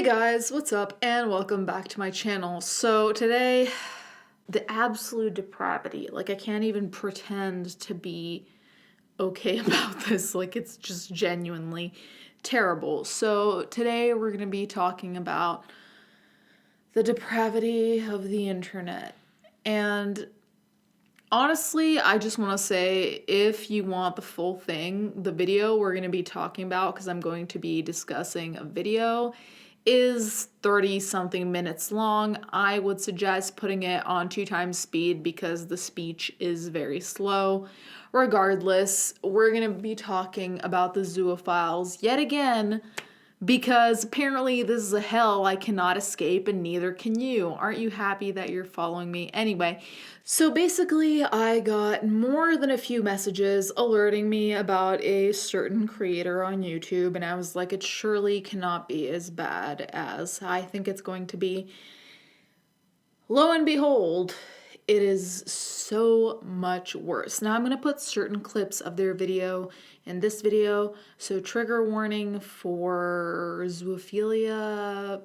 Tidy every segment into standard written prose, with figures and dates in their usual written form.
Guys, what's up and welcome back to my channel. So today, the absolute depravity, like I can't even pretend to be okay about this, like it's just genuinely terrible. So today we're going to be talking about the depravity of the internet. And honestly, I just want to say, if you want the full thing, the video we're going to be talking about, because I'm going to be discussing a video, is 30 something minutes long. I would suggest putting it on 2x speed because the speech is very slow. Regardless, we're going to be talking about the zoophiles yet again, because apparently this is a hell I cannot escape and neither can you. Aren't you happy that you're following me? Anyway, so basically I got more than a few messages alerting me about a certain creator on YouTube, and I was like, it surely cannot be as bad as I think it's going to be. Lo and behold, it is so much worse. Now I'm going to put certain clips of their video in this video, so trigger warning for zoophilia,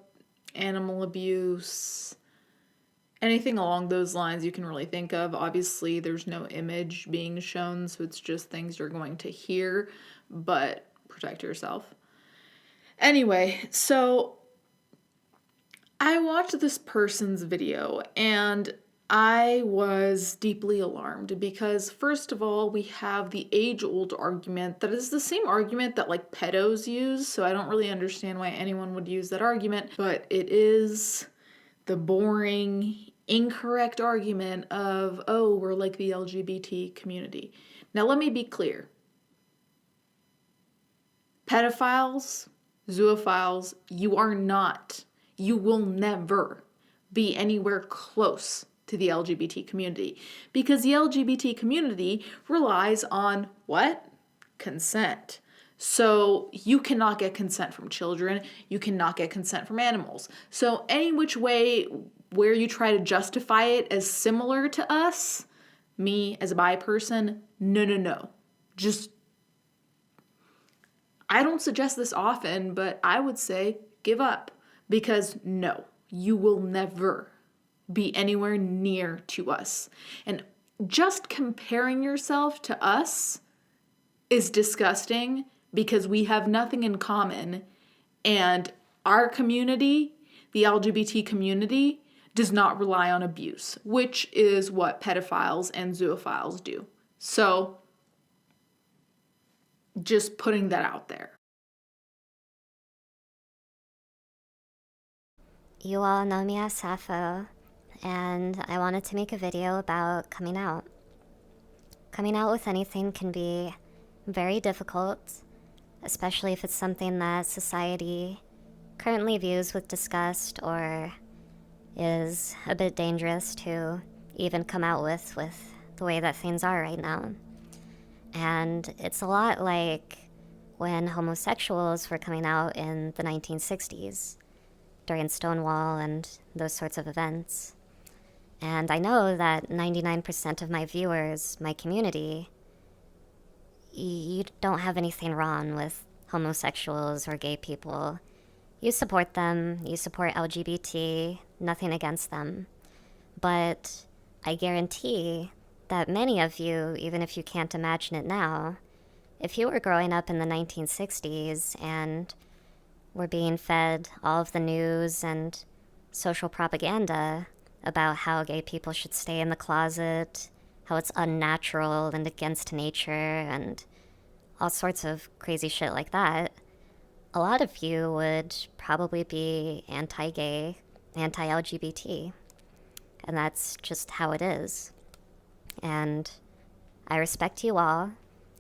animal abuse, anything along those lines you can really think of. Obviously there's no image being shown, so it's just things you're going to hear, but protect yourself. Anyway, so I watched this person's video and I was deeply alarmed because, first of all, we have the age-old argument that is the same argument that like pedos use, so I don't really understand why anyone would use that argument, but it is the boring, incorrect argument of, oh, we're like the LGBT community. Now let me be clear. Pedophiles, zoophiles, you are not, you will never be anywhere close to the LGBT community, because the LGBT community relies on what? Consent. So you cannot get consent from children, you cannot get consent from animals. So any which way where you try to justify it as similar to us, me as a bi person, no. Just, I don't suggest this often, but I would say give up, because no, you will never be anywhere near to us. And just comparing yourself to us is disgusting because we have nothing in common, and our community, the LGBT community, does not rely on abuse, which is what pedophiles and zoophiles do. So just putting that out there. You all know me as Sappho, and I wanted to make a video about coming out. Coming out with anything can be very difficult, especially if it's something that society currently views with disgust or is a bit dangerous to even come out with the way that things are right now. And it's a lot like when homosexuals were coming out in the 1960s during Stonewall and those sorts of events. And I know that 99% of my viewers, my community, you don't have anything wrong with homosexuals or gay people. You support them, you support LGBT, nothing against them. But I guarantee that many of you, even if you can't imagine it now, if you were growing up in the 1960s and were being fed all of the news and social propaganda about how gay people should stay in the closet, how it's unnatural and against nature, and all sorts of crazy shit like that, a lot of you would probably be anti-gay, anti-LGBT. And that's just how it is. And I respect you all,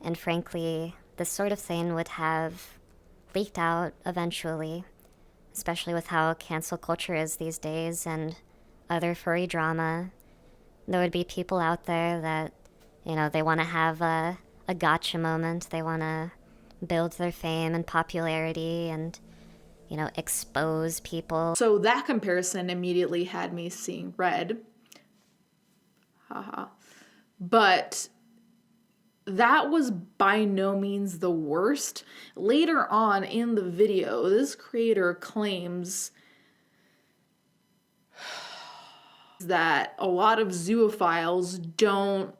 and frankly, this sort of thing would have leaked out eventually, especially with how cancel culture is these days and other furry drama. There would be people out there that, they want to have a gotcha moment. They want to build their fame and popularity and, expose people. So that comparison immediately had me seeing red. Haha. But that was by no means the worst. Later on in the video, this creator claims that a lot of zoophiles don't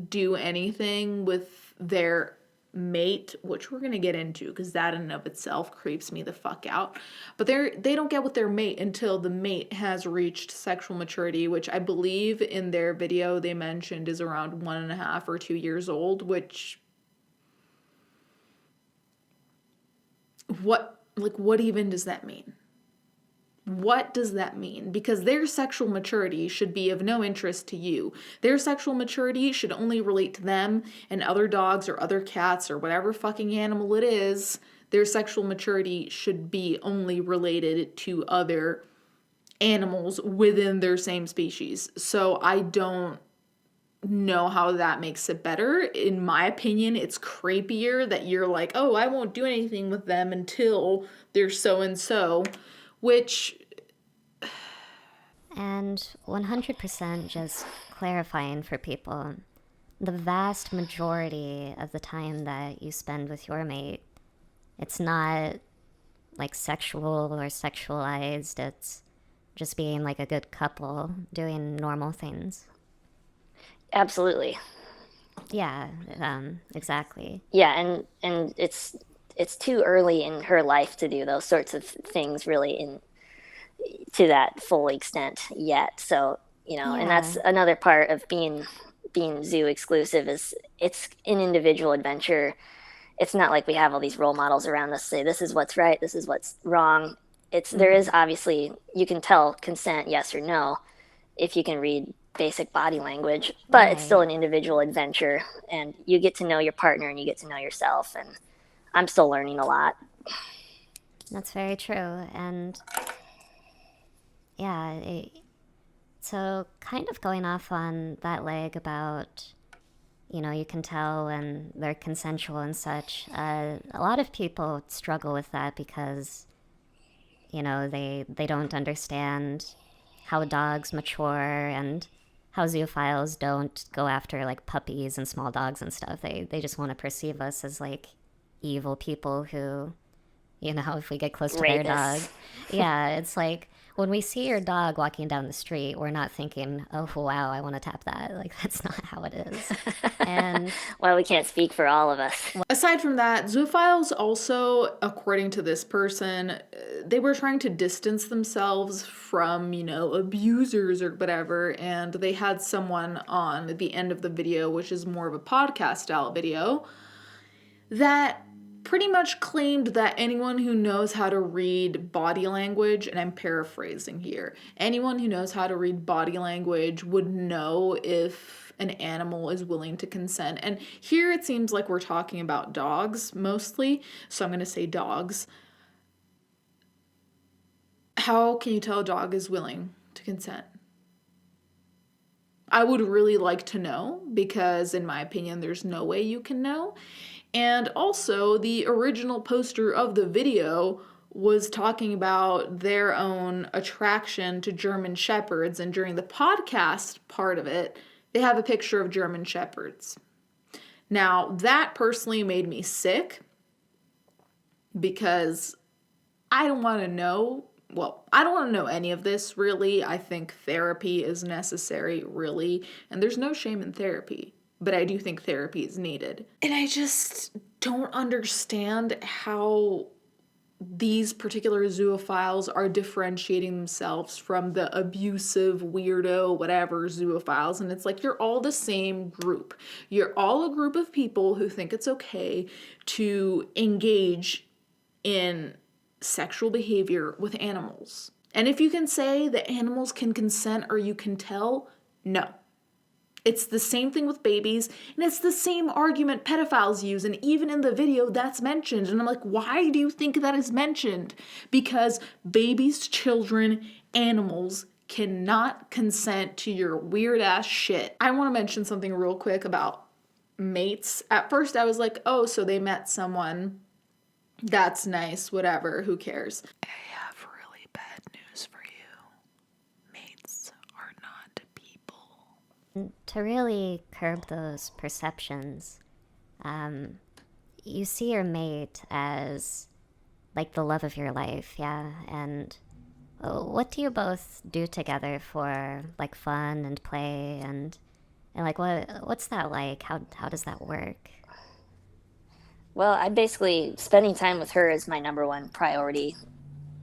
do anything with their mate, which we're gonna get into because that in and of itself creeps me the fuck out. But they don't get with their mate until the mate has reached sexual maturity, which I believe in their video they mentioned is around 1.5 or 2 years old. Which what even does that mean? What does that mean? Because their sexual maturity should be of no interest to you. Their sexual maturity should only relate to them and other dogs or other cats or whatever fucking animal it is. Their sexual maturity should be only related to other animals within their same species. So I don't know how that makes it better. In my opinion, it's creepier that you're like, oh, I won't do anything with them until they're so and so, which. And 100% just clarifying for people, the vast majority of the time that you spend with your mate, it's not like sexual or sexualized, it's just being like a good couple doing normal things. Absolutely. Yeah, exactly. Yeah, and it's too early in her life to do those sorts of things really in to that full extent yet. So, and that's Yeah. another part of being zoo exclusive is it's an individual adventure. It's not like we have all these role models around us say this is what's right, this is what's wrong. There is obviously, you can tell consent yes or no if you can read basic body language, but it's still Right. an individual adventure and you get to know your partner and you get to know yourself, and I'm still learning a lot. That's very true. And yeah, so kind of going off on that leg about, you can tell when they're consensual and such. A lot of people struggle with that because, they don't understand how dogs mature and how zoophiles don't go after like puppies and small dogs and stuff. They just want to perceive us as like evil people who, if we get close to their dog. Rapists. Yeah, it's like when we see your dog walking down the street, we're not thinking, oh, wow, I want to tap that. Like, that's not how it is. And Well, we can't speak for all of us. Aside from that, zoophiles also, according to this person, they were trying to distance themselves from, abusers or whatever, and they had someone on at the end of the video, which is more of a podcast style video, that pretty much claimed that anyone who knows how to read body language, and I'm paraphrasing here, anyone who knows how to read body language would know if an animal is willing to consent. And here it seems like we're talking about dogs mostly, so I'm going to say dogs. How can you tell a dog is willing to consent? I would really like to know because, in my opinion, there's no way you can know. And also, the original poster of the video was talking about their own attraction to German Shepherds. And during the podcast part of it, they have a picture of German Shepherds. Now, that personally made me sick because I don't want to know. Well, I don't want to know any of this, really. I think therapy is necessary, really. And there's no shame in therapy. But I do think therapy is needed. And I just don't understand how these particular zoophiles are differentiating themselves from the abusive, weirdo, whatever zoophiles. And it's like, you're all the same group. You're all a group of people who think it's okay to engage in sexual behavior with animals. And if you can say that animals can consent or you can tell, no. It's the same thing with babies, and it's the same argument pedophiles use, and even in the video that's mentioned. And I'm like, why do you think that is mentioned? Because babies, children, animals cannot consent to your weird ass shit. I want to mention something real quick about mates. At first I was like, oh, so they met someone. That's nice, whatever, who cares? I have really bad news for you. Mates are not people. to really curb those perceptions, You see your mate as like the love of your life, yeah. And what do you both do together for like fun and play and like what's that like? How does that work? Well, I basically spending time with her is my number one priority.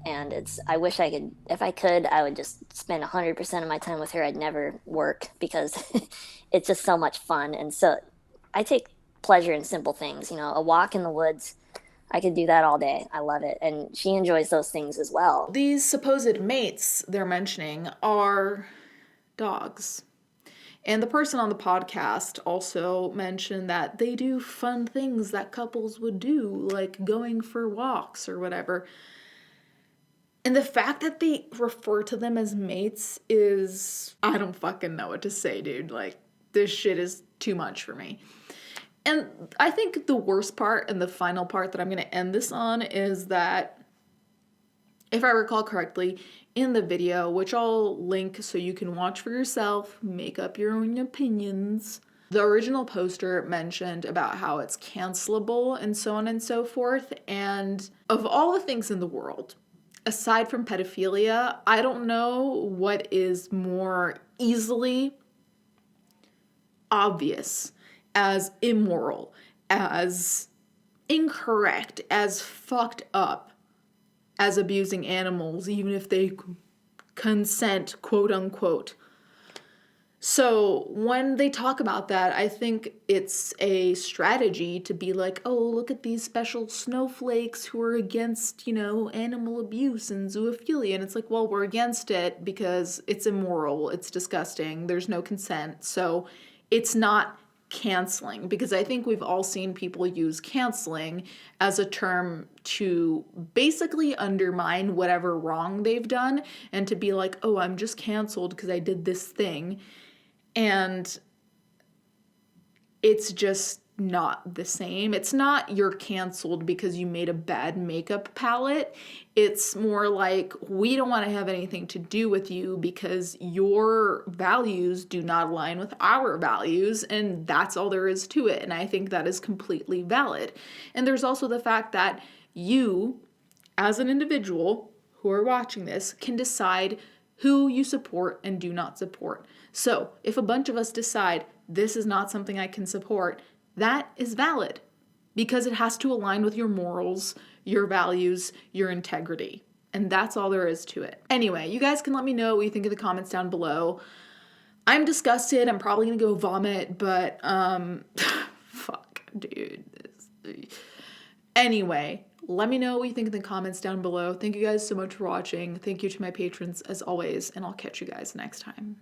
And I wish I could, if I could, I would just spend 100% of my time with her. I'd never work because it's just so much fun. And so I take pleasure in simple things, a walk in the woods. I could do that all day. I love it. And she enjoys those things as well. These supposed mates they're mentioning are dogs. And the person on the podcast also mentioned that they do fun things that couples would do, like going for walks or whatever. And the fact that they refer to them as mates is, I don't fucking know what to say, dude. Like, this shit is too much for me. And I think the worst part and the final part that I'm going to end this on is that, if I recall correctly, in the video, which I'll link so you can watch for yourself, make up your own opinions, the original poster mentioned about how it's cancelable and so on and so forth. And of all the things in the world, aside from pedophilia, I don't know what is more easily obvious as immoral, as incorrect, as fucked up as abusing animals, even if they consent, quote unquote. So when they talk about that, I think it's a strategy to be like, oh, look at these special snowflakes who are against, animal abuse and zoophilia. And it's like, well, we're against it because it's immoral, it's disgusting, there's no consent. So it's not canceling, because I think we've all seen people use canceling as a term to basically undermine whatever wrong they've done and to be like, oh, I'm just canceled because I did this thing. And it's just not the same. It's not you're canceled because you made a bad makeup palette. It's more like we don't want to have anything to do with you because your values do not align with our values, and that's all there is to it. And I think that is completely valid. And there's also the fact that you, as an individual who are watching this, can decide who you support and do not support. So if a bunch of us decide this is not something I can support, that is valid because it has to align with your morals, your values, your integrity. And that's all there is to it. Anyway, you guys can let me know what you think in the comments down below. I'm disgusted. I'm probably gonna go vomit, but fuck, dude. Anyway, let me know what you think in the comments down below. Thank you guys so much for watching. Thank you to my patrons as always, and I'll catch you guys next time.